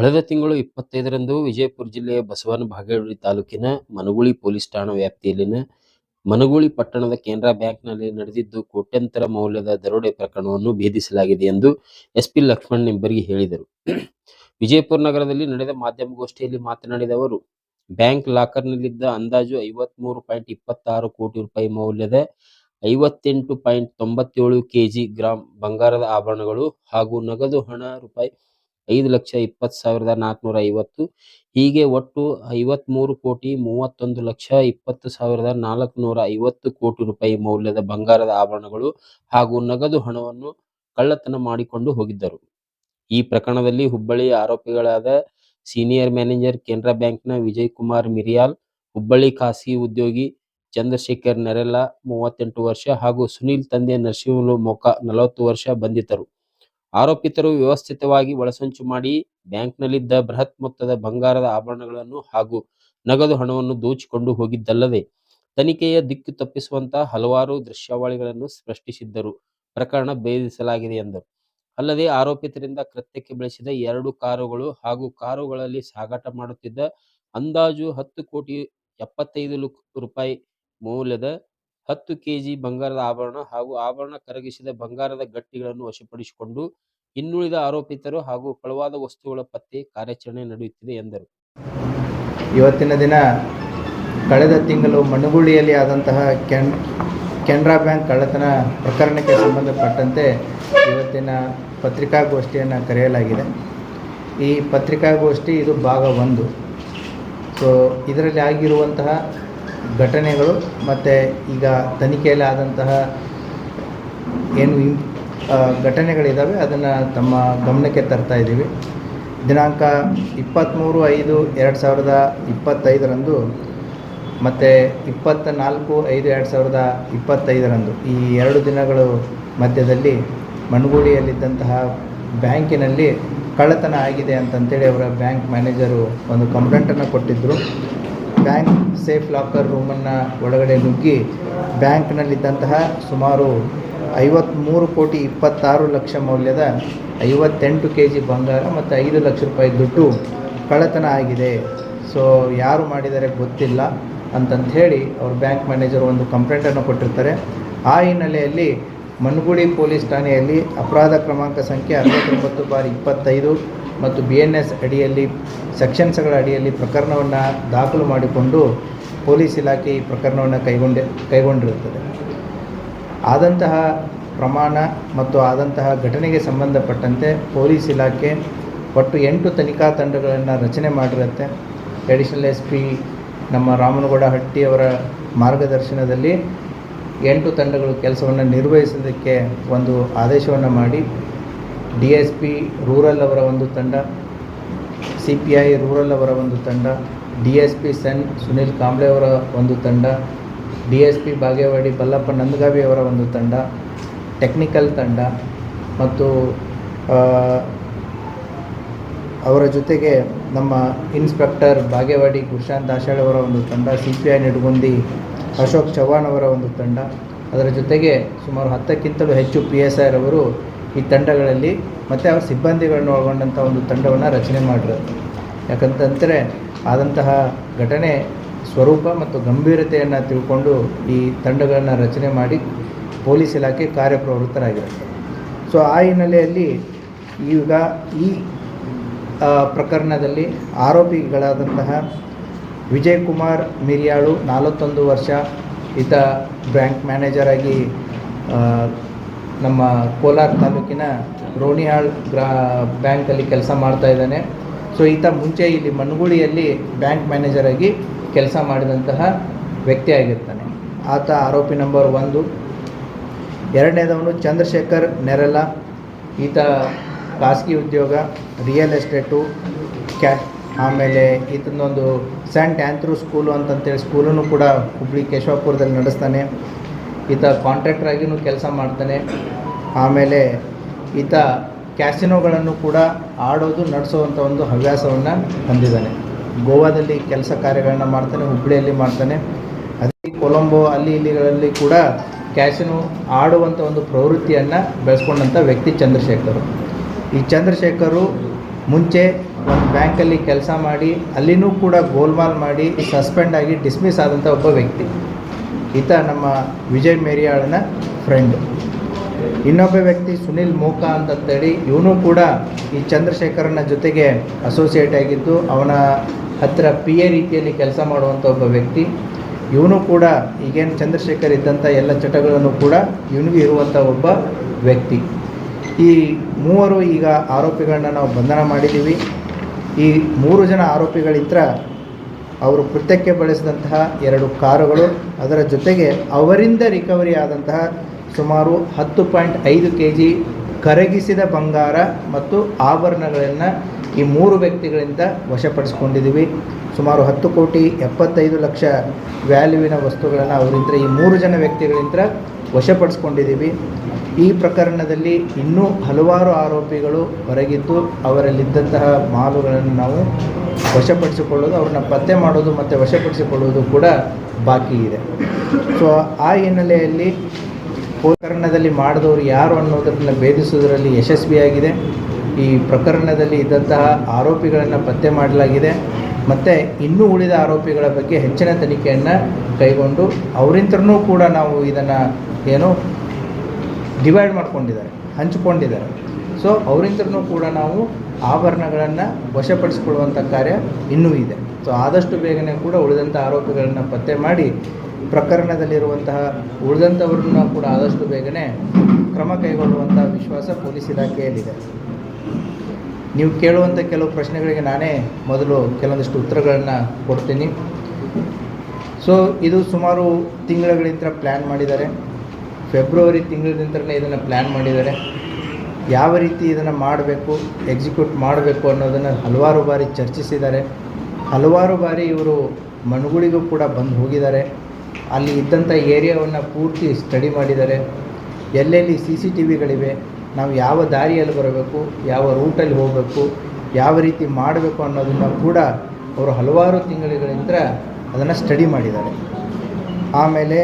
ಕಳೆದ ತಿಂಗಳು 25ರಂದು ವಿಜಯಪುರ ಜಿಲ್ಲೆಯ ಬಸವನ ಬಾಗೇವಾಡಿ ತಾಲೂಕಿನ ಮನಗುಳಿ ಪೊಲೀಸ್ ಠಾಣಾ ವ್ಯಾಪ್ತಿಯಲ್ಲಿನ ಮನಗುಳಿ ಪಟ್ಟಣದ ಕೆನರಾ ಬ್ಯಾಂಕ್ನಲ್ಲಿ ನಡೆದಿದ್ದು ಕೋಟ್ಯಂತರ ಮೌಲ್ಯದ ದರೋಡೆ ಪ್ರಕರಣವನ್ನು ಭೇದಿಸಲಾಗಿದೆ ಎಂದು ಎಸ್ಪಿ ಲಕ್ಷ್ಮಣ್ ನಿಂಬರ್ಗಿ ಹೇಳಿದರು. ವಿಜಯಪುರ ನಗರದಲ್ಲಿ ನಡೆದ ಮಾಧ್ಯಮಗೋಷ್ಠಿಯಲ್ಲಿ ಮಾತನಾಡಿದ ಅವರು, ಬ್ಯಾಂಕ್ ಲಾಕರ್ನಲ್ಲಿದ್ದ ಅಂದಾಜು 53.26 ಕೋಟಿ ರೂಪಾಯಿ ಮೌಲ್ಯದ 58.97 ಕೆಜಿ ಗ್ರಾಂ ಬಂಗಾರದ ಆಭರಣಗಳು ಹಾಗೂ ನಗದು ಹಣ ರೂಪಾಯಿ 5,20,450 ಹೀಗೆ ಒಟ್ಟು 53,31,20,450 ಕೋಟಿ ರೂಪಾಯಿ ಮೌಲ್ಯದ ಬಂಗಾರದ ಆಭರಣಗಳು ಹಾಗೂ ನಗದು ಹಣವನ್ನು ಕಳ್ಳತನ ಮಾಡಿಕೊಂಡು ಹೋಗಿದ್ದರು. ಈ ಪ್ರಕರಣದಲ್ಲಿ ಹುಬ್ಬಳ್ಳಿಯ ಆರೋಪಿಗಳಾದ ಸೀನಿಯರ್ ಮ್ಯಾನೇಜರ್ ಕೆನರಾ ಬ್ಯಾಂಕ್ನ ವಿಜಯ್ ಕುಮಾರ್ ಮಿರಿಯಾಲ್, ಹುಬ್ಬಳ್ಳಿ ಖಾಸಗಿ ಉದ್ಯೋಗಿ ಚಂದ್ರಶೇಖರ್ ನೆರೆಲ್ಲ 38 ವರ್ಷ ಹಾಗೂ ಸುನೀಲ್ ತಂದೆ ನರಸಿಂಹಲು ಮೊಕ 40 ವರ್ಷ ಬಂಧಿತರು. ಆರೋಪಿತರು ವ್ಯವಸ್ಥಿತವಾಗಿ ಒಳಸಂಚು ಮಾಡಿ ಬ್ಯಾಂಕ್ನಲ್ಲಿದ್ದ ಬೃಹತ್ ಮೊತ್ತದ ಬಂಗಾರದ ಆಭರಣಗಳನ್ನು ಹಾಗೂ ನಗದು ಹಣವನ್ನು ದೋಚಿಕೊಂಡು ಹೋಗಿದ್ದಲ್ಲದೆ ತನಿಖೆಯ ದಿಕ್ಕು ತಪ್ಪಿಸುವಂತಹ ಹಲವಾರು ದೃಶ್ಯಾವಳಿಗಳನ್ನು ಸೃಷ್ಟಿಸಿದ್ದರು. ಪ್ರಕರಣ ಭೇದಿಸಲಾಗಿದೆ ಎಂದರು. ಅಲ್ಲದೆ ಆರೋಪಿತರಿಂದ ಕೃತ್ಯಕ್ಕೆ ಬಳಸಿದ 2 ಕಾರುಗಳು ಹಾಗೂ ಕಾರುಗಳಲ್ಲಿ ಸಾಗಾಟ ಮಾಡುತ್ತಿದ್ದ ಅಂದಾಜು 10,75 ಲಕ್ಷ ರೂಪಾಯಿ ಮೌಲ್ಯದ 10 ಕೆಜಿ ಬಂಗಾರದ ಆಭರಣ ಹಾಗೂ ಆಭರಣ ಕರಗಿಸಿದ ಬಂಗಾರದ ಗಟ್ಟಿಗಳನ್ನು ವಶಪಡಿಸಿಕೊಂಡು ಇನ್ನುಳಿದ ಆರೋಪಿತರು ಹಾಗೂ ಕಳವಾದ ವಸ್ತುಗಳ ಪತ್ತೆ ಕಾರ್ಯಾಚರಣೆ ನಡೆಯುತ್ತಿದೆ ಎಂದರು. ಇವತ್ತಿನ ದಿನ ಕಳೆದ ತಿಂಗಳು ಮನಗುಳಿಯಲ್ಲಿ ಆದಂತಹ ಕೆನರಾ ಬ್ಯಾಂಕ್ ಕಳ್ಳತನ ಪ್ರಕರಣಕ್ಕೆ ಸಂಬಂಧಪಟ್ಟಂತೆ ಇವತ್ತಿನ ಪತ್ರಿಕಾಗೋಷ್ಠಿಯನ್ನು ಕರೆಯಲಾಗಿದೆ. ಈ ಪತ್ರಿಕಾಗೋಷ್ಠಿ ಇದು ಭಾಗ 1. ಸೊ ಇದರಲ್ಲಿ ಆಗಿರುವಂತಹ ಘಟನೆಗಳು ಮತ್ತು ಈಗ ತನಿಖೆಯಲ್ಲಿ ಆದಂತಹ ಏನು ಘಟನೆಗಳಿದ್ದಾವೆ ಅದನ್ನು ತಮ್ಮ ಗಮನಕ್ಕೆ ತರ್ತಾ ಇದ್ದೀವಿ. ದಿನಾಂಕ 23/5/2025 ಮತ್ತು 24/5/2025 ಈ 2 ದಿನಗಳು ಮಧ್ಯದಲ್ಲಿ ಮನಗುಳಿಯಲ್ಲಿದ್ದಂತಹ ಬ್ಯಾಂಕಿನಲ್ಲಿ ಕಳ್ಳತನ ಆಗಿದೆ ಅಂತಂತೇಳಿ ಅವರ ಬ್ಯಾಂಕ್ ಮ್ಯಾನೇಜರು ಒಂದು ಕಂಪ್ಲೇಂಟನ್ನು ಕೊಟ್ಟಿದ್ದರು. ಬ್ಯಾಂಕ್ ಸೇಫ್ ಲಾಕರ್ ರೂಮನ್ನು ಒಳಗಡೆ ನುಗ್ಗಿ ಬ್ಯಾಂಕ್ನಲ್ಲಿದ್ದಂತಹ ಸುಮಾರು 53,26,00,000 ಮೌಲ್ಯದ 58 ಕೆಜಿ ಬಂಗಾರ ಮತ್ತು 5 ಲಕ್ಷ ರೂಪಾಯಿ ದುಡ್ಡು ಕಳ್ಳತನ ಆಗಿದೆ. ಸೊ ಯಾರು ಮಾಡಿದರೆ ಗೊತ್ತಿಲ್ಲ ಅಂತಂಥೇಳಿ ಅವ್ರ ಬ್ಯಾಂಕ್ ಮ್ಯಾನೇಜರ್ ಒಂದು ಕಂಪ್ಲೇಂಟನ್ನು ಕೊಟ್ಟಿರ್ತಾರೆ. ಆ ಹಿನ್ನೆಲೆಯಲ್ಲಿ ಮನಗುಳಿ ಪೊಲೀಸ್ ಠಾಣೆಯಲ್ಲಿ ಅಪರಾಧ ಕ್ರಮಾಂಕ ಸಂಖ್ಯೆ 69/25 ಮತ್ತು BNS ಅಡಿಯಲ್ಲಿ ಸೆಕ್ಷನ್ಸ್ಗಳ ಅಡಿಯಲ್ಲಿ ಪ್ರಕರಣವನ್ನು ದಾಖಲು ಮಾಡಿಕೊಂಡು ಪೊಲೀಸ್ ಇಲಾಖೆ ಈ ಪ್ರಕರಣವನ್ನು ಕೈಗೊಂಡಿರುತ್ತದೆ. ಆದಂತಹ ಪ್ರಮಾಣ ಮತ್ತು ಆದಂತಹ ಘಟನೆಗೆ ಸಂಬಂಧಪಟ್ಟಂತೆ ಪೊಲೀಸ್ ಇಲಾಖೆ ಒಟ್ಟು 8 ತನಿಖಾ ತಂಡಗಳನ್ನು ರಚನೆ ಮಾಡಿರುತ್ತೆ. ಅಡಿಷನಲ್ SP ನಮ್ಮ ರಾಮನಗೌಡ ಹಟ್ಟಿಯವರ ಮಾರ್ಗದರ್ಶನದಲ್ಲಿ 8 ತಂಡಗಳು ಕೆಲಸವನ್ನು ನಿರ್ವಹಿಸೋದಕ್ಕೆ ಒಂದು ಆದೇಶವನ್ನು ಮಾಡಿ DSP ರೂರಲ್ ಅವರ ಒಂದು ತಂಡ, CPI ರೂರಲ್ ಅವರ ಒಂದು ತಂಡ, DSP ಸೆನ್ ಸುನೀಲ್ ಕಾಂಬ್ಳೆ ಅವರ ಒಂದು ತಂಡ, DSP ಬಾಗೇವಾಡಿ ಬಲ್ಲಪ್ಪ ನಂದಗಾವಿ ಅವರ ಒಂದು ತಂಡ, ಟೆಕ್ನಿಕಲ್ ತಂಡ ಮತ್ತು ಅವರ ಜೊತೆಗೆ ನಮ್ಮ ಇನ್ಸ್ಪೆಕ್ಟರ್ ಬಾಗೇವಾಡಿ ಗುರುಶಾಂತ್ ದಾಶಾಳ್ ಅವರ ಒಂದು ತಂಡ, CPI ನಿಡಗುಂದಿ ಅಶೋಕ್ ಚವ್ಹಾಣ್ ಅವರ ಒಂದು ತಂಡ, ಅದರ ಜೊತೆಗೆ ಸುಮಾರು 10ಕ್ಕಿಂತಲೂ ಹೆಚ್ಚು PSI ರವರು ಈ ತಂಡಗಳಲ್ಲಿ ಮತ್ತು ಅವರ ಸಿಬ್ಬಂದಿಗಳನ್ನು ಒಳಗೊಂಡಂಥ ಒಂದು ತಂಡವನ್ನು ರಚನೆ ಮಾಡಿರೋದು. ಯಾಕಂತಂದರೆ ಆದಂತಹ ಘಟನೆ ಸ್ವರೂಪ ಮತ್ತು ಗಂಭೀರತೆಯನ್ನು ತಿಳ್ಕೊಂಡು ಈ ತಂಡಗಳನ್ನು ರಚನೆ ಮಾಡಿ ಪೊಲೀಸ್ ಇಲಾಖೆ ಕಾರ್ಯಪ್ರವೃತ್ತರಾಗಿರುತ್ತೆ. ಸೊ ಆ ಹಿನ್ನೆಲೆಯಲ್ಲಿ ಈಗ ಈ ಪ್ರಕರಣದಲ್ಲಿ ಆರೋಪಿಗಳಾದಂತಹ ವಿಜಯ್ ಕುಮಾರ್ ಮಿರಿಯಾಳು 41 ವರ್ಷ, ಈತ ಬ್ಯಾಂಕ್ ಮ್ಯಾನೇಜರ್ ಆಗಿ ನಮ್ಮ ಕೋಲಾರ ತಾಲೂಕಿನ ರೋಣಿಹಾಳ್ ಬ್ಯಾಂಕಲ್ಲಿ ಕೆಲಸ ಮಾಡ್ತಾ ಇದ್ದಾನೆ. ಸೊ ಈತ ಮುಂಚೆ ಇಲ್ಲಿ ಮನಗುಳಿಯಲ್ಲಿ ಬ್ಯಾಂಕ್ ಮ್ಯಾನೇಜರ್ ಆಗಿ ಕೆಲಸ ಮಾಡಿದಂತಹ ವ್ಯಕ್ತಿ ಆಗಿರ್ತಾನೆ. ಆತ ಆರೋಪಿ ನಂಬರ್ 1. ಎರಡನೇದವನು ಚಂದ್ರಶೇಖರ್ ನೆರೆಲ್ಲ, ಈತ ಖಾಸಗಿ ಉದ್ಯೋಗ, ರಿಯಲ್ ಎಸ್ಟೇಟು, ಆಮೇಲೆ ಈತನೊಂದು ಸೆಂಟ್ ಆಂಥ್ರೂ ಸ್ಕೂಲು ಅಂತಂತೇಳಿ ಸ್ಕೂಲನ್ನು ಕೂಡ ಹುಬ್ಬಳ್ಳಿ ಕೇಶವಾಪುರದಲ್ಲಿ ನಡೆಸ್ತಾನೆ. ಈತ ಕಾಂಟ್ರಾಕ್ಟರ್ ಆಗಿಯೂ ಕೆಲಸ ಮಾಡ್ತಾನೆ. ಆಮೇಲೆ ಈತ ಕ್ಯಾಸಿನೋಗಳನ್ನು ಕೂಡ ಆಡೋದು ನಡೆಸೋವಂಥ ಒಂದು ಹವ್ಯಾಸವನ್ನು ಹೊಂದಿದ್ದಾನೆ. ಗೋವಾದಲ್ಲಿ ಕೆಲಸ ಕಾರ್ಯಗಳನ್ನ ಮಾಡ್ತಾನೆ, ಹುಬ್ಬಳ್ಳಿಯಲ್ಲಿ ಮಾಡ್ತಾನೆ. ಅದೇ ಕೊಲಂಬೋ ಅಲ್ಲಿ ಇಲ್ಲಿಗಳಲ್ಲಿ ಕೂಡ ಕ್ಯಾಸಿನೋ ಆಡುವಂಥ ಒಂದು ಪ್ರವೃತ್ತಿಯನ್ನು ಬೆಳೆಸ್ಕೊಂಡಂಥ ವ್ಯಕ್ತಿ ಚಂದ್ರಶೇಖರು. ಈ ಚಂದ್ರಶೇಖರು ಮುಂಚೆ ಒಂದು ಬ್ಯಾಂಕಲ್ಲಿ ಕೆಲಸ ಮಾಡಿ ಅಲ್ಲಿನೂ ಕೂಡ ಗೋಲ್ಮಾಲ್ ಮಾಡಿ ಸಸ್ಪೆಂಡ್ ಆಗಿ ಡಿಸ್ಮಿಸ್ ಆದಂಥ ಒಬ್ಬ ವ್ಯಕ್ತಿ. ಈತ ನಮ್ಮ ವಿಜಯ್ ಮೇರಿಯಾಳನ ಫ್ರೆಂಡು. ಇನ್ನೊಬ್ಬ ವ್ಯಕ್ತಿ ಸುನಿಲ್ ಮೋಕಾ ಅಂತೇಳಿ, ಇವನು ಕೂಡ ಈ ಚಂದ್ರಶೇಖರನ ಜೊತೆಗೆ ಅಸೋಸಿಯೇಟ್ ಆಗಿದ್ದು ಅವನ ಹತ್ತಿರ ಪಿ ಎ ರೀತಿಯಲ್ಲಿ ಕೆಲಸ ಮಾಡುವಂಥ ಒಬ್ಬ ವ್ಯಕ್ತಿ. ಇವನು ಕೂಡ ಈಗೇನು ಚಂದ್ರಶೇಖರ್ ಇದ್ದಂಥ ಎಲ್ಲ ಚಟಗಳನ್ನು ಕೂಡ ಇವನಿಗೂ ಇರುವಂಥ ಒಬ್ಬ ವ್ಯಕ್ತಿ. ಈ ಮೂವರು ಈಗ ಆರೋಪಿಗಳನ್ನ ನಾವು ಬಂಧನ ಮಾಡಿದ್ದೀವಿ. ಈ 3 ಜನ ಆರೋಪಿಗಳಿಂದ ಅವರು ಕೃತ್ಯಕ್ಕೆ ಬಳಸಿದಂತಹ 2 ಕಾರುಗಳು, ಅದರ ಜೊತೆಗೆ ಅವರಿಂದ ರಿಕವರಿ ಆದಂತಹ ಸುಮಾರು 10.5 kg ಕರಗಿಸಿದ ಬಂಗಾರ ಮತ್ತು ಆಭರಣಗಳನ್ನು ಈ 3 ವ್ಯಕ್ತಿಗಳಿಂದ ವಶಪಡಿಸಿಕೊಂಡಿದ್ದೀವಿ. ಸುಮಾರು 10,75,00,000 ವ್ಯಾಲ್ಯೂವಿನ ವಸ್ತುಗಳನ್ನು ಅವರಿಂದ ಈ 3 ಜನ ವ್ಯಕ್ತಿಗಳಿಂದ ವಶಪಡಿಸ್ಕೊಂಡಿದ್ದೀವಿ. ಈ ಪ್ರಕರಣದಲ್ಲಿ ಇನ್ನೂ ಹಲವಾರು ಆರೋಪಿಗಳು ಹೊರಗಿದ್ದು ಅವರಲ್ಲಿದ್ದಂತಹ ಮಾಲುಗಳನ್ನು ನಾವು ವಶಪಡಿಸಿಕೊಳ್ಳೋದು, ಅವ್ರನ್ನ ಪತ್ತೆ ಮಾಡೋದು ಮತ್ತು ವಶಪಡಿಸಿಕೊಳ್ಳುವುದು ಕೂಡ ಬಾಕಿ ಇದೆ. ಸೊ ಆ ಹಿನ್ನೆಲೆಯಲ್ಲಿ ಪ್ರಕರಣದಲ್ಲಿ ಮಾಡಿದವರು ಯಾರು ಅನ್ನೋದನ್ನು ಭೇದಿಸುವುದರಲ್ಲಿ ಯಶಸ್ವಿಯಾಗಿದೆ. ಈ ಪ್ರಕರಣದಲ್ಲಿ ಇದ್ದಂತಹ ಆರೋಪಿಗಳನ್ನು ಪತ್ತೆ ಮಾಡಲಾಗಿದೆ ಮತ್ತು ಇನ್ನೂ ಉಳಿದ ಆರೋಪಿಗಳ ಬಗ್ಗೆ ಹೆಚ್ಚಿನ ತನಿಖೆಯನ್ನು ಕೈಗೊಂಡು ಅವರಿಂದನೂ ಕೂಡ ನಾವು ಇದನ್ನು ಡಿವೈಡ್ ಮಾಡ್ಕೊಂಡಿದ್ದಾರೆ, ಹಂಚಿಕೊಂಡಿದ್ದಾರೆ. ಸೊ ಅವರಿಂದನೂ ಕೂಡ ನಾವು ಆಭರಣಗಳನ್ನು ವಶಪಡಿಸಿಕೊಳ್ಳುವಂಥ ಕಾರ್ಯ ಇನ್ನೂ ಇದೆ. ಸೊ ಆದಷ್ಟು ಬೇಗನೆ ಕೂಡ ಉಳಿದಂಥ ಆರೋಪಿಗಳನ್ನು ಪತ್ತೆ ಮಾಡಿ ಪ್ರಕರಣದಲ್ಲಿರುವಂತಹ ಉಳಿದಂಥವ್ರನ್ನ ಕೂಡ ಆದಷ್ಟು ಬೇಗನೆ ಕ್ರಮ ಕೈಗೊಳ್ಳುವಂಥ ವಿಶ್ವಾಸ ಪೊಲೀಸ್ ಇಲಾಖೆಯಲ್ಲಿದೆ. ನೀವು ಕೇಳುವಂಥ ಕೆಲವು ಪ್ರಶ್ನೆಗಳಿಗೆ ನಾನೇ ಮೊದಲು ಕೆಲವೊಂದಿಷ್ಟು ಉತ್ತರಗಳನ್ನು ಕೊಡ್ತೀನಿ. ಸೊ ಇದು ಸುಮಾರು ತಿಂಗಳುಗಳಿಂದ ಪ್ಲ್ಯಾನ್ ಮಾಡಿದ್ದಾರೆ. ಫೆಬ್ರವರಿ ತಿಂಗಳಿಂದಲೇ ಇದನ್ನು ಪ್ಲ್ಯಾನ್ ಮಾಡಿದ್ದಾರೆ. ಯಾವ ರೀತಿ ಇದನ್ನು ಮಾಡಬೇಕು, ಎಕ್ಸಿಕ್ಯೂಟ್ ಮಾಡಬೇಕು ಅನ್ನೋದನ್ನು ಹಲವಾರು ಬಾರಿ ಚರ್ಚಿಸಿದ್ದಾರೆ. ಹಲವಾರು ಬಾರಿ ಇವರು ಮಣಗುಳಿಗೂ ಕೂಡ ಬಂದು ಹೋಗಿದ್ದಾರೆ. ಅಲ್ಲಿ ಇದ್ದಂಥ ಏರಿಯಾವನ್ನು ಪೂರ್ತಿ ಸ್ಟಡಿ ಮಾಡಿದ್ದಾರೆ. ಎಲ್ಲೆಲ್ಲಿ CCTVಗಳಿವೆ, ನಾವು ಯಾವ ದಾರಿಯಲ್ಲಿ ಬರಬೇಕು, ಯಾವ ರೂಟಲ್ಲಿ ಹೋಗಬೇಕು, ಯಾವ ರೀತಿ ಮಾಡಬೇಕು ಅನ್ನೋದನ್ನು ಕೂಡ ಅವರು ಹಲವಾರು ತಿಂಗಳುಗಳಿಂದ ಅದನ್ನು ಸ್ಟಡಿ ಮಾಡಿದ್ದಾರೆ. ಆಮೇಲೆ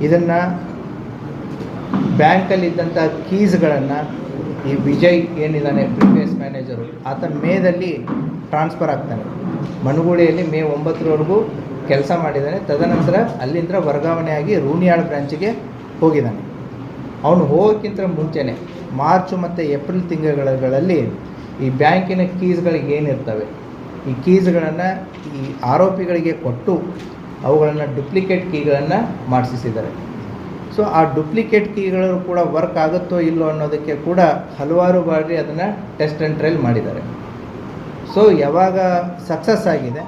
ಇದನ್ನು ಬ್ಯಾಂಕಲ್ಲಿದ್ದಂಥ ಕೀಸ್ಗಳನ್ನು ಈ ವಿಜಯ್ ಏನಿದ್ದಾನೆ ಪ್ರಿವಿಯಸ್ ಮ್ಯಾನೇಜರು, ಆತ ಮೇದಲ್ಲಿ ಟ್ರಾನ್ಸ್ಫರ್ ಆಗ್ತಾನೆ. ಮಣಗುಳಿಯಲ್ಲಿ ಮೇ 9ರವರೆಗೂ ಕೆಲಸ ಮಾಡಿದ್ದಾನೆ. ತದನಂತರ ಅಲ್ಲಿಂದ ವರ್ಗಾವಣೆಯಾಗಿ ರೂನಿಯಾಳ್ ಬ್ರಾಂಚಿಗೆ ಹೋಗಿದ್ದಾನೆ. ಅವನು ಹೋಗೋಕ್ಕಿಂತ ಮುಂಚೆನೇ ಮಾರ್ಚ್ ಮತ್ತು ಏಪ್ರಿಲ್ ತಿಂಗಳುಗಳಲ್ಲಿ ಈ ಬ್ಯಾಂಕಿನ ಕೀಸ್ಗಳಿಗೆ ಏನಿರ್ತವೆ, ಈ ಕೀಸ್ಗಳನ್ನು ಈ ಆರೋಪಿಗಳಿಗೆ ಕೊಟ್ಟು ಅವುಗಳನ್ನು ಡುಪ್ಲಿಕೇಟ್ ಕೀಗಳನ್ನು ಮಾಡಿಸಿದ್ದಾರೆ. ಸೊ ಆ ಡುಪ್ಲಿಕೇಟ್ ಕೀಗಳು ಕೂಡ ವರ್ಕ್ ಆಗುತ್ತೋ ಇಲ್ಲೋ ಅನ್ನೋದಕ್ಕೆ ಕೂಡ ಹಲವಾರು ಬಾರಿ ಅದನ್ನು ಟೆಸ್ಟ್ ಆ್ಯಂಡ್ ಟ್ರಯಲ್ ಮಾಡಿದ್ದಾರೆ. ಸೊ ಯಾವಾಗ ಸಕ್ಸಸ್ ಆಗಿದೆ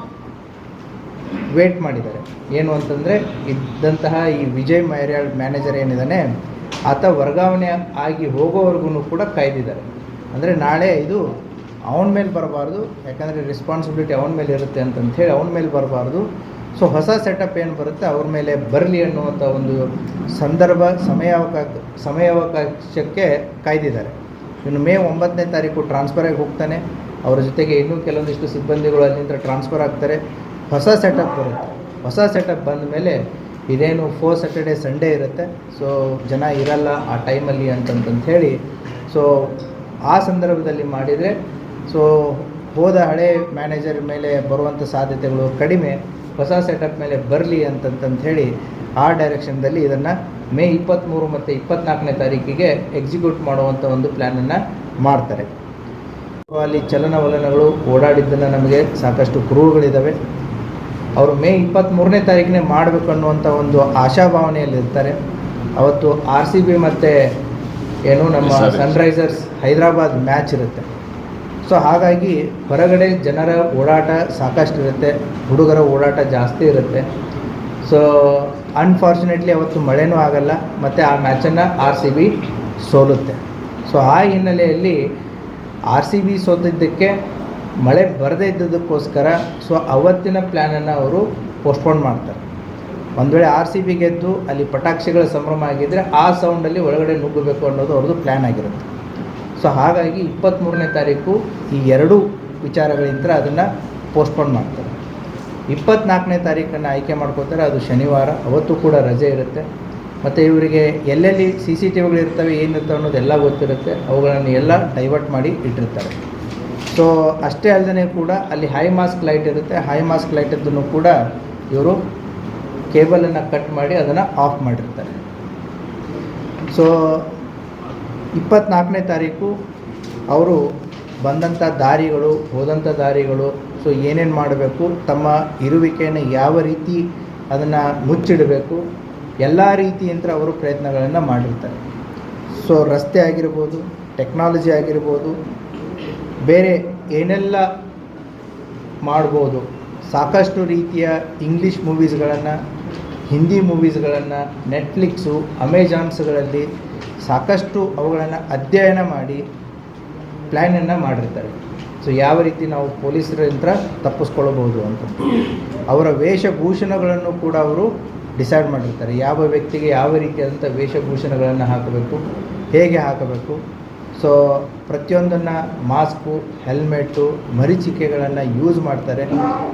ವೇಟ್ ಮಾಡಿದ್ದಾರೆ. ಏನು ಅಂತಂದರೆ ಇದ್ದಂತಹ ಈ ವಿಜಯ್ ಮೇರಿಯಾಳ್ ಮ್ಯಾನೇಜರ್ ಏನಿದ್ದಾನೆ ಆತ ವರ್ಗಾವಣೆ ಆಗಿ ಹೋಗೋವರೆಗೂ ಕೂಡ ಕಾಯ್ದಿದ್ದಾರೆ. ಅಂದರೆ ನಾಳೆ ಇದು ಅವನ ಮೇಲೆ ಬರಬಾರ್ದು, ಯಾಕಂದರೆ ರೆಸ್ಪಾನ್ಸಿಬಿಲಿಟಿ ಅವನ ಮೇಲೆ ಇರುತ್ತೆ ಅಂತಂಥೇಳಿ ಅವನ ಮೇಲೆ ಬರಬಾರ್ದು. ಸೊ ಹೊಸ ಸೆಟಪ್ ಏನು ಬರುತ್ತೆ ಅವ್ರ ಮೇಲೆ ಬರಲಿ ಅನ್ನುವಂಥ ಒಂದು ಸಮಯಾವಕಾಶಕ್ಕೆ ಕಾಯ್ದಿದ್ದಾರೆ. ಇನ್ನು ಮೇ 9ನೇ ತಾರೀಕು ಟ್ರಾನ್ಸ್ಫರಾಗಿ ಹೋಗ್ತಾನೆ. ಅವರ ಜೊತೆಗೆ ಇನ್ನೂ ಕೆಲವೊಂದಿಷ್ಟು ಸಿಬ್ಬಂದಿಗಳು ಅಲ್ಲಿಂದ ಟ್ರಾನ್ಸ್ಫರ್ ಆಗ್ತಾರೆ. ಹೊಸ ಸೆಟಪ್ ಬರುತ್ತೆ. ಹೊಸ ಸೆಟಪ್ ಬಂದ ಮೇಲೆ ಇದೇನು 4 Saturday Sunday ಇರುತ್ತೆ. ಸೊ ಜನ ಇರಲ್ಲ ಆ ಟೈಮಲ್ಲಿ ಅಂತಂಥೇಳಿ ಸೊ ಆ ಸಂದರ್ಭದಲ್ಲಿ ಮಾಡಿದರೆ ಸೊ ಹೋದ ಹಳೆ ಮ್ಯಾನೇಜರ್ ಮೇಲೆ ಬರುವಂಥ ಸಾಧ್ಯತೆಗಳು ಕಡಿಮೆ, ಹೊಸ ಸೆಟಪ್ ಮೇಲೆ ಬರಲಿ ಅಂತಂಥೇಳಿ ಆ ಡೈರೆಕ್ಷನ್ದಲ್ಲಿ ಇದನ್ನು ಮೇ 23 ಮತ್ತು 24ನೇ ತಾರೀಕಿಗೆ ಎಕ್ಸಿಕ್ಯೂಟ್ ಮಾಡುವಂಥ ಒಂದು ಪ್ಲ್ಯಾನನ್ನು ಮಾಡ್ತಾರೆ. ಅಲ್ಲಿ ಚಲನವಲನಗಳು ಓಡಾಡಿದ್ದನ್ನು ನಮಗೆ ಸಾಕಷ್ಟು ಕುರುಹುಗಳಿದ್ದಾವೆ. ಅವರು ಮೇ 23ನೇ ತಾರೀಕನೇ ಮಾಡಬೇಕು ಅನ್ನುವಂಥ ಒಂದು ಆಶಾಭಾವನೆಯಲ್ಲಿರ್ತಾರೆ. ಅವತ್ತು RCB ಮತ್ತು ನಮ್ಮ ಸನ್ರೈಸರ್ಸ್ ಹೈದರಾಬಾದ್ ಮ್ಯಾಚ್ ಇರುತ್ತೆ. ಸೊ ಹಾಗಾಗಿ ಹೊರಗಡೆ ಜನರ ಓಡಾಟ ಸಾಕಷ್ಟು ಇರುತ್ತೆ, ಹುಡುಗರ ಓಡಾಟ ಜಾಸ್ತಿ ಇರುತ್ತೆ. ಸೊ ಅನ್ಫಾರ್ಚುನೇಟ್ಲಿ ಅವತ್ತು ಮಳೆನೂ ಆಗಲ್ಲ ಮತ್ತು ಆ ಮ್ಯಾಚನ್ನು RCB ಸೋಲುತ್ತೆ. ಸೊ ಆ ಹಿನ್ನೆಲೆಯಲ್ಲಿ RCB ಸೋತಿದ್ದಕ್ಕೆ ಮಳೆ ಬರದೇ ಇದ್ದದಕ್ಕೋಸ್ಕರ ಸೊ ಅವತ್ತಿನ ಪ್ಲ್ಯಾನನ್ನು ಅವರು ಪೋಸ್ಟ್ಪೋನ್ ಮಾಡ್ತಾರೆ. ಒಂದು ವೇಳೆ RCB ಗೆದ್ದು ಅಲ್ಲಿ ಪಟಾಕ್ಷಿಗಳ ಸಂಭ್ರಮ ಆಗಿದ್ದರೆ ಆ ಸೌಂಡಲ್ಲಿ ಒಳಗಡೆ ನುಗ್ಗಬೇಕು ಅನ್ನೋದು ಅವ್ರದ್ದು ಪ್ಲ್ಯಾನ್ ಆಗಿರುತ್ತೆ. ಸೊ ಹಾಗಾಗಿ 23ನೇ ತಾರೀಕು ಈ ಎರಡೂ ವಿಚಾರಗಳಿಂದ ಅದನ್ನು ಪೋಸ್ಟ್ಪೋನ್ ಮಾಡ್ತಾರೆ. 24ನೇ ತಾರೀಕನ್ನು ಆಯ್ಕೆ ಮಾಡ್ಕೋತಾರೆ. ಅದು ಶನಿವಾರ, ಅವತ್ತು ಕೂಡ ರಜೆ ಇರುತ್ತೆ. ಮತ್ತು ಇವರಿಗೆ ಎಲ್ಲೆಲ್ಲಿ CCTVಗಳಿರ್ತವೆ ಏನಿರ್ತವೆ ಅನ್ನೋದೆಲ್ಲ ಗೊತ್ತಿರುತ್ತೆ. ಅವುಗಳನ್ನು ಎಲ್ಲ ಡೈವರ್ಟ್ ಮಾಡಿ ಇಟ್ಟಿರ್ತಾರೆ. ಸೊ ಅಷ್ಟೇ ಅಲ್ಲದೆ ಕೂಡ ಅಲ್ಲಿ ಹೈ ಮಾಸ್ಕ್ ಲೈಟ್ ಇರುತ್ತೆ, ಹೈ ಮಾಸ್ಕ್ ಲೈಟದ್ದನ್ನು ಕೂಡ ಇವರು ಕೇಬಲನ್ನು ಕಟ್ ಮಾಡಿ ಅದನ್ನು ಆಫ್ ಮಾಡಿರ್ತಾರೆ. ಸೊ 24ನೇ ತಾರೀಕು ಅವರು ಬಂದಂಥ ದಾರಿಗಳು, ಹೋದಂಥ ದಾರಿಗಳು, ಸೊ ಏನೇನು ಮಾಡಬೇಕು, ತಮ್ಮ ಇರುವಿಕೆಯನ್ನು ಯಾವ ರೀತಿ ಅದನ್ನು ಮುಚ್ಚಿಡಬೇಕು, ಎಲ್ಲ ರೀತಿಯಿಂದ ಅವರು ಪ್ರಯತ್ನಗಳನ್ನು ಮಾಡಿರ್ತಾರೆ. ಸೊ ರಸ್ತೆ ಆಗಿರ್ಬೋದು, ಟೆಕ್ನಾಲಜಿ ಆಗಿರ್ಬೋದು, ಬೇರೆ ಏನೆಲ್ಲ ಮಾಡ್ಬೋದು, ಸಾಕಷ್ಟು ರೀತಿಯ ಇಂಗ್ಲೀಷ್ ಮೂವೀಸ್ಗಳನ್ನು, ಹಿಂದಿ ಮೂವೀಸ್ಗಳನ್ನು, ನೆಟ್ಫ್ಲಿಕ್ಸು, ಅಮೆಜಾನ್ಸ್ಗಳಲ್ಲಿ ಸಾಕಷ್ಟು ಅವುಗಳನ್ನು ಅಧ್ಯಯನ ಮಾಡಿ ಪ್ಲ್ಯಾನನ್ನು ಮಾಡಿರ್ತಾರೆ. ಸೊ ಯಾವ ರೀತಿ ನಾವು ಪೊಲೀಸರಿಂದ ತಪ್ಪಿಸ್ಕೊಳ್ಬೋದು ಅಂತ ಅವರ ವೇಷಭೂಷಣಗಳನ್ನು ಕೂಡ ಅವರು ಡಿಸೈಡ್ ಮಾಡಿರ್ತಾರೆ. ಯಾವ ವ್ಯಕ್ತಿಗೆ ಯಾವ ರೀತಿಯಾದಂಥ ವೇಷಭೂಷಣಗಳನ್ನು ಹಾಕಬೇಕು, ಹೇಗೆ ಹಾಕಬೇಕು. ಸೊ ಪ್ರತಿಯೊಂದನ್ನು ಮಾಸ್ಕು, ಹೆಲ್ಮೆಟ್ಟು, ಮರೀಚಿಕೆಗಳನ್ನು ಯೂಸ್ ಮಾಡ್ತಾರೆ.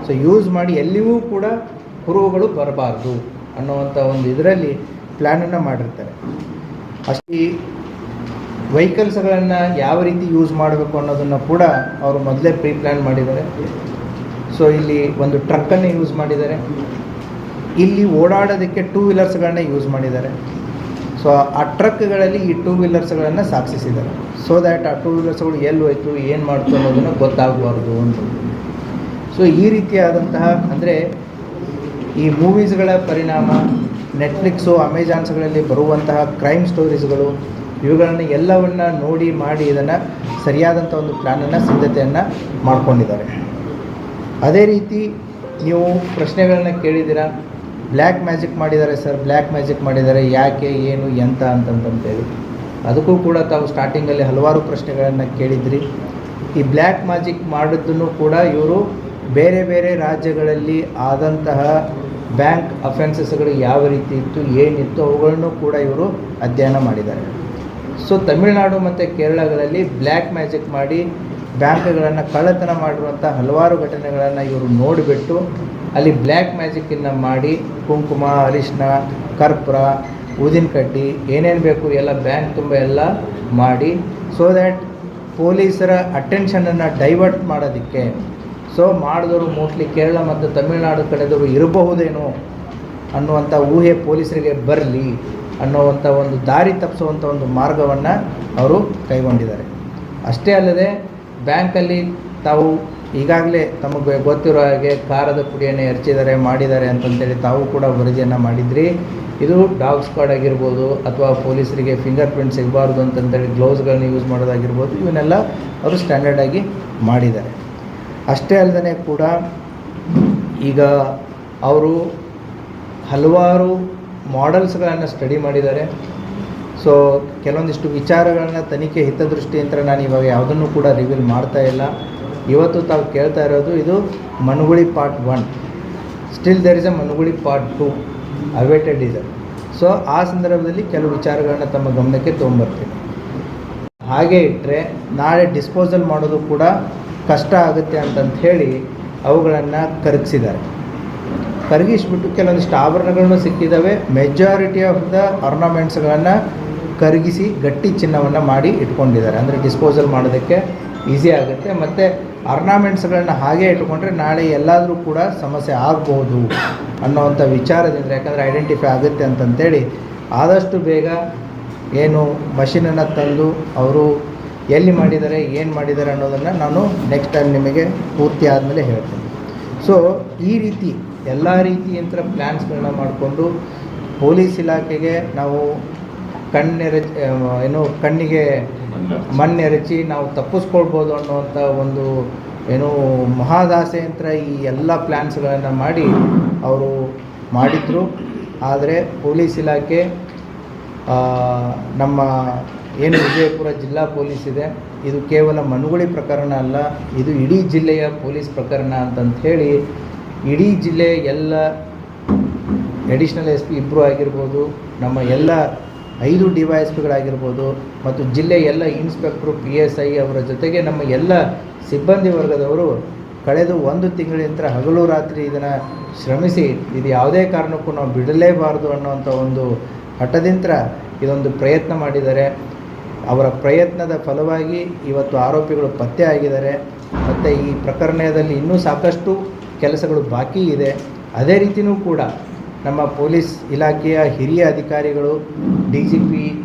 ಸೊ ಯೂಸ್ ಮಾಡಿ ಎಲ್ಲಿಯೂ ಕೂಡ ಕುರುಹುಗಳು ಬರಬಾರ್ದು ಅನ್ನುವಂಥ ಒಂದು ಇದರಲ್ಲಿ ಪ್ಲ್ಯಾನನ್ನು ಮಾಡಿರ್ತಾರೆ. ಅಷ್ಟೇ ವೆಹಿಕಲ್ಸ್ಗಳನ್ನು ಯಾವ ರೀತಿ ಯೂಸ್ ಮಾಡಬೇಕು ಅನ್ನೋದನ್ನು ಕೂಡ ಅವರು ಮೊದಲೇ ಪ್ರೀ ಪ್ಲ್ಯಾನ್ ಮಾಡಿದ್ದಾರೆ. ಸೊ ಇಲ್ಲಿ ಒಂದು ಟ್ರಕ್ಕನ್ನು ಯೂಸ್ ಮಾಡಿದ್ದಾರೆ, ಇಲ್ಲಿ ಓಡಾಡೋದಕ್ಕೆ 2 ವೀಲರ್ಸ್ಗಳನ್ನ ಯೂಸ್ ಮಾಡಿದ್ದಾರೆ. ಸೊ ಆ ಟ್ರಕ್ಗಳಲ್ಲಿ ಈ 2 ವೀಲರ್ಸ್ಗಳನ್ನು ಸಾಗಿಸಿದ್ದಾರೆ. ಸೊ ದ್ಯಾಟ್ ಆ 2 ವೀಲರ್ಸ್ಗಳು ಎಲ್ಲಿ ಹೋಯ್ತು, ಏನು ಮಾಡ್ತು ಅನ್ನೋದನ್ನು ಗೊತ್ತಾಗಬಾರ್ದು ಅಂತ. ಸೊ ಈ ರೀತಿಯಾದಂತಹ ಅಂದರೆ ಈ ಮೂವೀಸ್ಗಳ ಪರಿಣಾಮ, ನೆಟ್ಫ್ಲಿಕ್ಸು, ಅಮೆಜಾನ್ಸ್ಗಳಲ್ಲಿ ಬರುವಂತಹ ಕ್ರೈಮ್ ಸ್ಟೋರೀಸ್ಗಳು, ಇವುಗಳನ್ನು ಎಲ್ಲವನ್ನು ನೋಡಿ ಮಾಡಿ ಇದನ್ನು ಸರಿಯಾದಂಥ ಒಂದು ಪ್ಲ್ಯಾನನ್ನು, ಸಿದ್ಧತೆಯನ್ನು ಮಾಡ್ಕೊಂಡಿದ್ದಾರೆ. ಅದೇ ರೀತಿ ನೀವು ಪ್ರಶ್ನೆಗಳನ್ನು ಕೇಳಿದ್ದೀರಾ, ಬ್ಲ್ಯಾಕ್ ಮ್ಯಾಜಿಕ್ ಮಾಡಿದ್ದಾರೆ ಸರ್, ಬ್ಲ್ಯಾಕ್ ಮ್ಯಾಜಿಕ್ ಮಾಡಿದ್ದಾರೆ, ಯಾಕೆ, ಏನು, ಎಂತ ಅಂತಂತೇಳಿ. ಅದಕ್ಕೂ ಕೂಡ ತಾವು ಸ್ಟಾರ್ಟಿಂಗಲ್ಲಿ ಹಲವಾರು ಪ್ರಶ್ನೆಗಳನ್ನು ಕೇಳಿದ್ರಿ. ಈ ಬ್ಲ್ಯಾಕ್ ಮ್ಯಾಜಿಕ್ ಮಾಡಿದ್ದನ್ನು ಕೂಡ ಇವರು ಬೇರೆ ಬೇರೆ ರಾಜ್ಯಗಳಲ್ಲಿ ಆದಂತಹ ಬ್ಯಾಂಕ್ ಅಫೆನ್ಸಸ್ಗಳು ಯಾವ ರೀತಿ ಇತ್ತು, ಏನಿತ್ತು, ಅವುಗಳನ್ನು ಕೂಡ ಇವರು ಅಧ್ಯಯನ ಮಾಡಿದ್ದಾರೆ. ಸೊ ತಮಿಳುನಾಡು ಮತ್ತು ಕೇರಳಗಳಲ್ಲಿ ಬ್ಲ್ಯಾಕ್ ಮ್ಯಾಜಿಕ್ ಮಾಡಿ ಬ್ಯಾಂಕ್ಗಳನ್ನು ಕಳ್ಳತನ ಮಾಡಿರುವಂಥ ಹಲವಾರು ಘಟನೆಗಳನ್ನು ಇವರು ನೋಡಿಬಿಟ್ಟು ಅಲ್ಲಿ ಬ್ಲ್ಯಾಕ್ ಮ್ಯಾಜಿಕ್ಕನ್ನು ಮಾಡಿ ಕುಂಕುಮ, ಅರಿಶಿನ, ಕರ್ಪೂರ, ಊದಿನ ಕಡ್ಡಿ, ಏನೇನು ಬೇಕು ಎಲ್ಲ ಬ್ಯಾಂಕ್ ತುಂಬ ಎಲ್ಲ ಮಾಡಿ, ಸೊ ದ್ಯಾಟ್ ಪೊಲೀಸರ ಅಟೆನ್ಷನನ್ನು ಡೈವರ್ಟ್ ಮಾಡೋದಕ್ಕೆ. ಸೊ ಮಾಡಿದವರು ಮೋಸ್ಟ್ಲಿ ಕೇರಳ ಮತ್ತು ತಮಿಳುನಾಡು ಕಡೆದವರು ಇರಬಹುದೇನೋ ಅನ್ನುವಂಥ ಊಹೆ ಪೊಲೀಸರಿಗೆ ಬರಲಿ ಅನ್ನುವಂಥ ಒಂದು ದಾರಿ ತಪ್ಪಿಸುವಂಥ ಒಂದು ಮಾರ್ಗವನ್ನು ಅವರು ಕೈಗೊಂಡಿದ್ದಾರೆ. ಅಷ್ಟೇ ಅಲ್ಲದೆ ಬ್ಯಾಂಕಲ್ಲಿ ತಾವು ಈಗಾಗಲೇ ತಮಗೆ ಗೊತ್ತಿರೋ ಹಾಗೆ ಖಾರದ ಪುಡಿಯನ್ನು ಎರಚಿದ್ದಾರೆ, ಮಾಡಿದ್ದಾರೆ ಅಂತಂತೇಳಿ ತಾವು ಕೂಡ ವರದಿಯನ್ನು ಮಾಡಿದ್ರಿ. ಇದು ಡಾಗ್ ಸ್ಕ್ವಾಡ್ ಆಗಿರ್ಬೋದು, ಅಥವಾ ಪೊಲೀಸರಿಗೆ ಫಿಂಗರ್ ಪ್ರಿಂಟ್ ಸಿಗಬಾರ್ದು ಅಂತಂತೇಳಿ ಗ್ಲೌಸ್ಗಳನ್ನ ಯೂಸ್ ಮಾಡೋದಾಗಿರ್ಬೋದು, ಇವನ್ನೆಲ್ಲ ಅವರು ಸ್ಟ್ಯಾಂಡರ್ಡಾಗಿ ಮಾಡಿದ್ದಾರೆ. ಅಷ್ಟೇ ಅಲ್ಲದೆ ಕೂಡ ಈಗ ಅವರು ಹಲವಾರು ಮಾಡೆಲ್ಸ್ಗಳನ್ನು ಸ್ಟಡಿ ಮಾಡಿದ್ದಾರೆ. ಸೊ ಕೆಲವೊಂದಿಷ್ಟು ವಿಚಾರಗಳನ್ನು ತನಿಖೆ ಹಿತದೃಷ್ಟಿಯಿಂದ ನಾನು ಇವಾಗ ಯಾವುದನ್ನು ಕೂಡ ರಿವೀಲ್ ಮಾಡ್ತಾ ಇಲ್ಲ. ಇವತ್ತು ತಾವು ಕೇಳ್ತಾ ಇರೋದು ಇದು Managuli part 1. Still there is a Managuli part 2 awaited ಇದೆ. ಸೊ ಆ ಸಂದರ್ಭದಲ್ಲಿ ಕೆಲವು ವಿಚಾರಗಳನ್ನ ತಮ್ಮ ಗಮನಕ್ಕೆ ತೊಗೊಂಬರ್ತೀನಿ. ಹಾಗೆ ಇಟ್ಟರೆ ನಾಳೆ ಡಿಸ್ಪೋಸಲ್ ಮಾಡೋದು ಕೂಡ ಕಷ್ಟ ಆಗುತ್ತೆ ಅಂತಂತ ಹೇಳಿ ಅವುಗಳನ್ನು ಕರಗಿಸಿದ್ದಾರೆ. ಕರಗಿಸ್ಬಿಟ್ಟು ಕೆಲವೊಂದಿಷ್ಟು ಆಭರಣಗಳನ್ನು ಸಿಕ್ಕಿದ್ದಾವೆ. ಮೆಜಾರಿಟಿ ಆಫ್ ದ ಆರ್ನಮೆಂಟ್ಸ್ಗಳನ್ನು ಕರಗಿಸಿ ಗಟ್ಟಿ ಚಿನ್ನವನ್ನು ಮಾಡಿ ಇಟ್ಕೊಂಡಿದ್ದಾರೆ. ಅಂದರೆ ಡಿಸ್ಪೋಸಲ್ ಮಾಡೋದಕ್ಕೆ ಈಸಿ ಆಗುತ್ತೆ. ಮತ್ತು ಆರ್ನಮೆಂಟ್ಸ್ಗಳನ್ನ ಹಾಗೆ ಇಟ್ಕೊಂಡ್ರೆ ನಾಳೆ ಎಲ್ಲಾದರೂ ಕೂಡ ಸಮಸ್ಯೆ ಆಗ್ಬೋದು ಅನ್ನೋವಂಥ ವಿಚಾರದಿಂದ, ಯಾಕಂದರೆ ಐಡೆಂಟಿಫೈ ಆಗುತ್ತೆ ಅಂತಂತೇಳಿ ಆದಷ್ಟು ಬೇಗ ಏನು ಮಷಿನನ್ನು ತಂದು ಅವರು ಎಲ್ಲಿ ಮಾಡಿದ್ದಾರೆ, ಏನು ಮಾಡಿದ್ದಾರೆ ಅನ್ನೋದನ್ನು ನಾನು ನೆಕ್ಸ್ಟ್ ಟೈಮ್ ನಿಮಗೆ ಪೂರ್ತಿ ಆದಮೇಲೆ ಹೇಳ್ತೀನಿ. ಸೊ ಈ ರೀತಿ ಎಲ್ಲ ರೀತಿಯಂಥ ಪ್ಲ್ಯಾನ್ಸ್ಗಳನ್ನ ಮಾಡಿಕೊಂಡು ಪೊಲೀಸ್ ಇಲಾಖೆಗೆ ನಾವು ಕಣ್ಣಿಗೆ ಮಣ್ಣೆರಚಿ ನಾವು ತಪ್ಪಿಸ್ಕೊಳ್ಬೋದು ಅನ್ನುವಂಥ ಒಂದು ಮಹಾದಾಸೆಯಂತ್ರ ಈ ಎಲ್ಲ ಪ್ಲ್ಯಾನ್ಸ್ಗಳನ್ನು ಮಾಡಿ ಅವರು ಮಾಡಿದರು. ಆದರೆ ಪೊಲೀಸ್ ಇಲಾಖೆ ನಮ್ಮ ಏನು ವಿಜಯಪುರ ಜಿಲ್ಲಾ ಪೊಲೀಸ್ ಇದೆ, ಇದು ಕೇವಲ ಮನುಗುಳಿ ಪ್ರಕರಣ ಅಲ್ಲ, ಇದು ಇಡೀ ಜಿಲ್ಲೆಯ ಪೊಲೀಸ್ ಪ್ರಕರಣ ಅಂತಂತ ಹೇಳಿ ಇಡೀ ಜಿಲ್ಲೆ ಎಲ್ಲ ಅಡಿಷ್ನಲ್ SP ಇಬ್ಬರು ಆಗಿರ್ಬೋದು, ನಮ್ಮ ಎಲ್ಲ 5 DYSPಗಳಾಗಿರ್ಬೋದು, ಮತ್ತು ಜಿಲ್ಲೆಯ ಎಲ್ಲ ಇನ್ಸ್ಪೆಕ್ಟ್ರು, PSI ಅವರ ಜೊತೆಗೆ ನಮ್ಮ ಎಲ್ಲ ಸಿಬ್ಬಂದಿ ವರ್ಗದವರು ಕಳೆದ 1 ತಿಂಗಳಿಂದ ಹಗಲು ರಾತ್ರಿ ಇದನ್ನು ಶ್ರಮಿಸಿ ಇದು ಯಾವುದೇ ಕಾರಣಕ್ಕೂ ನಾವು ಬಿಡಲೇಬಾರ್ದು ಅನ್ನೋವಂಥ ಒಂದು ಹಠದಿಂದ ಇದೊಂದು ಪ್ರಯತ್ನ ಮಾಡಿದ್ದಾರೆ. ಅವರ ಪ್ರಯತ್ನದ ಫಲವಾಗಿ ಇವತ್ತು ಆರೋಪಿಗಳು ಪತ್ತೆ ಆಗಿದ್ದಾರೆ. ಮತ್ತು ಈ ಪ್ರಕರಣದಲ್ಲಿ ಇನ್ನೂ ಸಾಕಷ್ಟು ಕೆಲಸಗಳು ಬಾಕಿ ಇದೆ. ಅದೇ ರೀತಿಯೂ ಕೂಡ ನಮ್ಮ ಪೊಲೀಸ್ ಇಲಾಖೆಯ ಹಿರಿಯ ಅಧಿಕಾರಿಗಳು DGP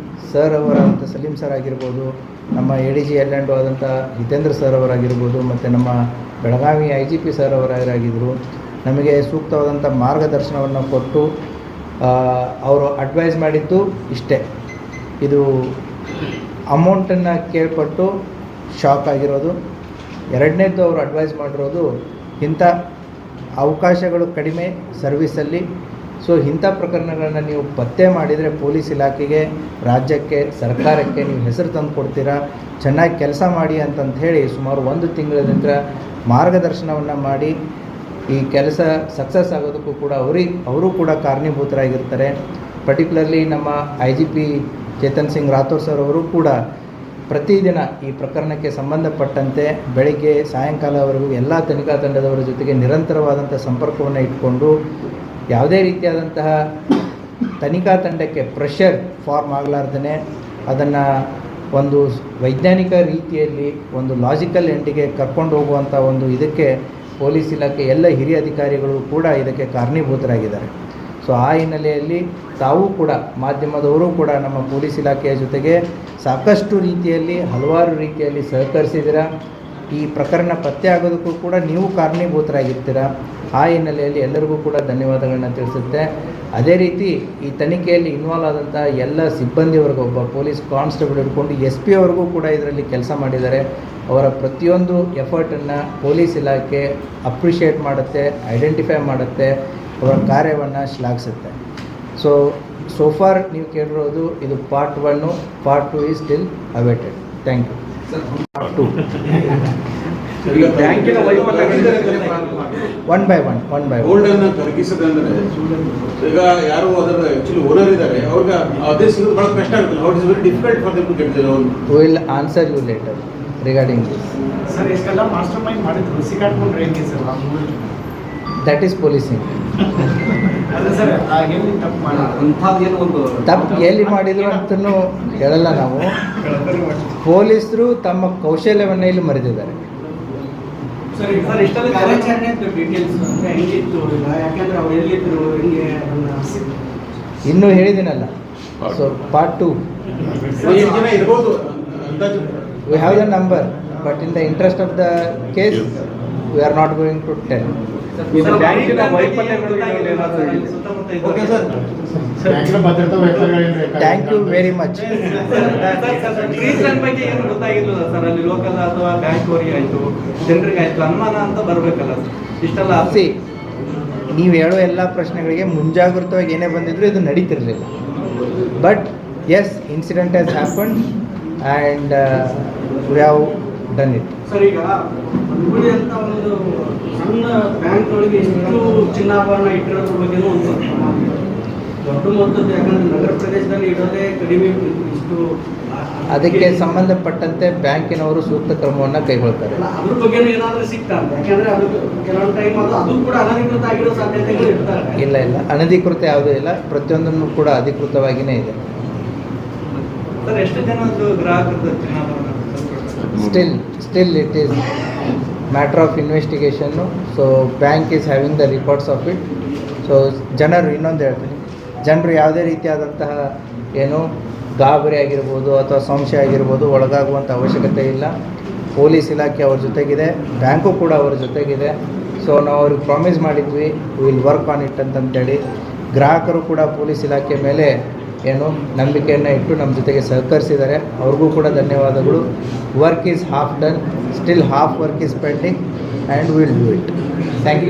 ಸರ್ ಅವರಂಥ ಸಲೀಂ ಸರ್ ಆಗಿರ್ಬೋದು, ನಮ್ಮ ADG L&O ಆದಂಥ ಹಿತೇಂದ್ರ ಸರ್ ಅವರಾಗಿರ್ಬೋದು, ಮತ್ತು ನಮ್ಮ ಬೆಳಗಾವಿ IGP ಸರ್ ಅವರಾಗಿದ್ದರು, ನಮಗೆ ಸೂಕ್ತವಾದಂಥ ಮಾರ್ಗದರ್ಶನವನ್ನು ಕೊಟ್ಟು ಅವರು ಅಡ್ವೈಸ್ ಮಾಡಿದ್ದು ಇಷ್ಟೇ. ಇದು ಅಮೌಂಟನ್ನು ಕೇಳ್ಪಟ್ಟು ಶಾಕ್ ಆಗಿರೋದು. ಎರಡನೇದ್ದು ಅವರು ಅಡ್ವೈಸ್ ಮಾಡಿರೋದು ಇಂಥ ಅವಕಾಶಗಳು ಕಡಿಮೆ ಸರ್ವಿಸಲ್ಲಿ, ಸೊ ಇಂಥ ಪ್ರಕರಣಗಳನ್ನು ನೀವು ಪತ್ತೆ ಮಾಡಿದರೆ ಪೊಲೀಸ್ ಇಲಾಖೆಗೆ, ರಾಜ್ಯಕ್ಕೆ, ಸರ್ಕಾರಕ್ಕೆ ನೀವು ಹೆಸರು ತಂದು ಕೊಡ್ತೀರಾ, ಚೆನ್ನಾಗಿ ಕೆಲಸ ಮಾಡಿ ಅಂತಂತ ಹೇಳಿ ಸುಮಾರು 1 ತಿಂಗಳ ನಂತರ ಮಾರ್ಗದರ್ಶನವನ್ನು ಮಾಡಿ ಈ ಕೆಲಸ ಸಕ್ಸಸ್ ಆಗೋದಕ್ಕೂ ಕೂಡ ಅವರು ಕೂಡ ಕಾರಣೀಭೂತರಾಗಿರ್ತಾರೆ. ಪರ್ಟಿಕ್ಯುಲರ್ಲಿ ನಮ್ಮ IGP ಚೇತನ್ ಸಿಂಗ್ ರಾಥೋರ್ ಸರ್ ಅವರು ಕೂಡ ಪ್ರತಿದಿನ ಈ ಪ್ರಕರಣಕ್ಕೆ ಸಂಬಂಧಪಟ್ಟಂತೆ ಬೆಳಿಗ್ಗೆ ಸಾಯಂಕಾಲವರೆಗೂ ಎಲ್ಲ ತನಿಖಾ ತಂಡದವರ ಜೊತೆಗೆ ನಿರಂತರವಾದಂಥ ಸಂಪರ್ಕವನ್ನು ಇಟ್ಕೊಂಡು ಯಾವುದೇ ರೀತಿಯಾದಂತಹ ತನಿಖಾ ತಂಡಕ್ಕೆ ಪ್ರೆಷರ್ ಫಾರ್ಮ್ ಆಗಲಾರ್ದೇ ಅದನ್ನು ಒಂದು ವೈಜ್ಞಾನಿಕ ರೀತಿಯಲ್ಲಿ ಒಂದು ಲಾಜಿಕಲ್ ಎಂಡಿಗೆ ಕರ್ಕೊಂಡು ಹೋಗುವಂಥ ಒಂದು ಇದಕ್ಕೆ ಪೊಲೀಸ್ ಇಲಾಖೆ ಎಲ್ಲ ಹಿರಿಯ ಅಧಿಕಾರಿಗಳು ಕೂಡ ಇದಕ್ಕೆ ಕಾರಣೀಭೂತರಾಗಿದ್ದಾರೆ. ಸೊ ಆ ಹಿನ್ನೆಲೆಯಲ್ಲಿ ತಾವು ಕೂಡ ಮಾಧ್ಯಮದವರು ಕೂಡ ನಮ್ಮ ಪೊಲೀಸ್ ಇಲಾಖೆಯ ಜೊತೆಗೆ ಸಾಕಷ್ಟು ರೀತಿಯಲ್ಲಿ ಹಲವಾರು ರೀತಿಯಲ್ಲಿ ಸಹಕರಿಸಿದ್ದೀರಾ. ಈ ಪ್ರಕರಣ ಪತ್ತೆ ಆಗೋದಕ್ಕೂ ಕೂಡ ನೀವು ಕಾರಣೀಭೂತರಾಗಿರ್ತೀರ. ಆ ಹಿನ್ನೆಲೆಯಲ್ಲಿ ಎಲ್ಲರಿಗೂ ಕೂಡ ಧನ್ಯವಾದಗಳನ್ನ ತಿಳಿಸುತ್ತೆ. ಅದೇ ರೀತಿ ಈ ತನಿಖೆಯಲ್ಲಿ ಇನ್ವಾಲ್ವ್ ಆದಂಥ ಎಲ್ಲ ಸಿಬ್ಬಂದಿವರೆಗೂ, ಒಬ್ಬ ಪೊಲೀಸ್ ಕಾನ್ಸ್ಟೇಬಲ್ ಹಿಡ್ಕೊಂಡು SP ಅವರೆಗೂ ಕೂಡ ಇದರಲ್ಲಿ ಕೆಲಸ ಮಾಡಿದ್ದಾರೆ. ಅವರ ಪ್ರತಿಯೊಂದು ಎಫರ್ಟನ್ನು ಪೊಲೀಸ್ ಇಲಾಖೆ ಅಪ್ರಿಷಿಯೇಟ್ ಮಾಡುತ್ತೆ, ಐಡೆಂಟಿಫೈ ಮಾಡುತ್ತೆ, ಅವರ ಕಾರ್ಯವನ್ನು ಶ್ಲಾಘಿಸುತ್ತೆ. ಸೋ ಫಾರ್ ನೀವು ಕೇಳಿರೋದು ಇದು part 1, part 2 is still awaited. Thank you. Part 2 one by one ಗೋಲ್ಡನ್ನು ಕರಗಿಸೋದಂದ್ರೆ ಈಗ ಯಾರು ಅದರ ಆಕ್ಚುಲಿ ಓನರ್ ಇದ್ದಾರೆ ಅವ್ರಿಗೆ ಅದೇ ಸಿಗೋದು ಬಹಳ ಕಷ್ಟ ಆಗುತ್ತೆ. How it is very difficult for them to get their own. Will answer you later regarding this. Sir ಇಷ್ಟೆಲ್ಲ ಮಾಸ್ಟರ್ ಮೈಂಡ್ ಮಾಡಿದ್ರು, ಸಿಕ್ಕಾಡ್ಕೊಂಡ್ರೆ ಹೆಂಗೆ ಸರ್? That is policing. ಅದೇ ಸರ್ ಎಲ್ಲಿ ತಪ್ಪು ಮಾಡಿ ತಪ್ಪು ಎಲ್ಲಿ ಮಾಡಿದ್ರು ಅಂತಲೂ ಹೇಳಲ್ಲ ನಾವು. ಪೊಲೀಸರು ತಮ್ಮ ಕೌಶಲ್ಯವನ್ನು ಇಲ್ಲಿ ಮರೆತಿದ್ದಾರೆ. ಸರ್ ಇಷ್ಟೆಲ್ಲ ಕಾರ್ಯಾಚರಣೆ ಡೀಟೇಲ್ಸ್ ಅಂದರೆ ಹೆಂಗಿತ್ತು ಇಲ್ಲ, ಯಾಕೆಂದ್ರೆ ಅವ್ರು ಎಲ್ಲಿದ್ರು ಹೆಂಗೆ ಇನ್ನೂ ಹೇಳಿದ್ದೀನಲ್ಲ. ಸೊ ಪಾರ್ಟ್ 2 ಎಷ್ಟು ಜನ ಇರ್ಬೋದು ಅಂದಾಜು? we have the number, but in the interest of the case we are not going to tell. ಬ್ಯಾಂಕಿನ ವೈಫಲ್ಯಗಳು ಓಕೆ ಸರ್. ಬ್ಯಾಂಕಿನ ಭದ್ರತಾ ವೈಫಲ್ಯಗಳು. Thank you very much. Treatment ಬಗ್ಗೆ ಏನು ಗೊತ್ತಾಗಿರ್ಲಿಲ್ಲ ಸರ್, ಅಲ್ಲಿ ಲೋಕಲ್ ಅಥವಾ ಬ್ಯಾಂಕ್ ಅವರಿಗೆ ಆಯ್ತು, ಜನರಿಗೆ ಆಯ್ತು, ಅನುಮಾನ ಅಂತ ಬರಬೇಕಲ್ಲ ಇಷ್ಟೆಲ್ಲ. ಸಿ, ನೀವು ಹೇಳೋ ಎಲ್ಲ ಪ್ರಶ್ನೆಗಳಿಗೆ ಮುಂಜಾಗ್ರತವಾಗಿ ಏನೇ ಬಂದಿದ್ರು ಇದು ನಡೀತಿರಲಿಲ್ಲ. But yes, incident has happen and we have done it. Sir ಈಗ ಹುಬ್ಬಳ್ಳಿ ಅಂತ ಒಂದು ಸಣ್ಣ ಬ್ಯಾಂಕ್ ಒಳಗೆ ಎಷ್ಟು ಚಿನ್ನಾಭರಣ ಇಟ್ಟಿರೋದ್ರ ಬಗ್ಗೆನೂ ಒಂದು ದೊಡ್ಡ ಮೊತ್ತದ್ದು, ಯಾಕಂದ್ರೆ ನಗರ ಪ್ರದೇಶದಲ್ಲಿ ಇಡೋದೇ ಕಡಿಮೆ, ಇಷ್ಟು ಅದಕ್ಕೆ ಸಂಬಂಧಪಟ್ಟಂತೆ ಬ್ಯಾಂಕಿನವರು ಸೂಕ್ತ ಕ್ರಮವನ್ನು ಕೈಗೊಳ್ತಾರೆ. ಅದ್ರ ಬಗ್ಗೆನೂ ಏನಾದರೂ ಸಿಗ್ತಾ ಅಂತ, ಯಾಕಂದ್ರೆ ಅದು ಕೆಲವೊಂದು ಟೈಮ್ ಅದು ಕೂಡ ಅನಧಿಕೃತ ಆಗಿರೋ ಸಾಧ್ಯತೆಗಳು ಇರ್ತಾರೆ. ಇಲ್ಲ, ಅನಧಿಕೃತ ಯಾವುದೂ ಇಲ್ಲ, ಪ್ರತಿಯೊಂದನ್ನು ಕೂಡ ಅಧಿಕೃತವಾಗಿಯೇ ಇದೆ. ಸರ್ ಎಷ್ಟು ಜನದ್ದು ಗ್ರಾಹಕರದ್ದು ಚಿನ್ನಾಭರಣ? Still it is matter of investigation. So bank is having the records of it. So ಜನರು ಇನ್ನೊಂದು ಹೇಳ್ತೀನಿ, ಜನರು ಯಾವುದೇ ರೀತಿಯಾದಂತಹ ಏನು ಗಾಬರಿ ಆಗಿರ್ಬೋದು ಅಥವಾ ಸಂಶಯ ಆಗಿರ್ಬೋದು ಒಳಗಾಗುವಂಥ ಅವಶ್ಯಕತೆ ಇಲ್ಲ. ಪೊಲೀಸ್ ಇಲಾಖೆ ಅವ್ರ ಜೊತೆಗಿದೆ, ಬ್ಯಾಂಕು ಕೂಡ ಅವ್ರ ಜೊತೆಗಿದೆ. ಸೊ ನಾವು ಅವ್ರಿಗೆ ಪ್ರಾಮಿಸ್ ಮಾಡಿದ್ವಿ, ವಿಲ್ ವರ್ಕ್ ಆನ್ ಇಟ್ ಅಂತಂತೇಳಿ. ಗ್ರಾಹಕರು ಕೂಡ ಪೊಲೀಸ್ ಇಲಾಖೆ ಮೇಲೆ ಏನು ನಂಬಿಕೆಯನ್ನು ಇಟ್ಟು ನಮ್ಮ ಜೊತೆಗೆ ಸಹಕರಿಸಿದ್ದಾರೆ, ಅವ್ರಿಗೂ ಕೂಡ ಧನ್ಯವಾದಗಳು. Work is half done, still half work is pending and will do it. Thank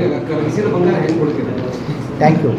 you.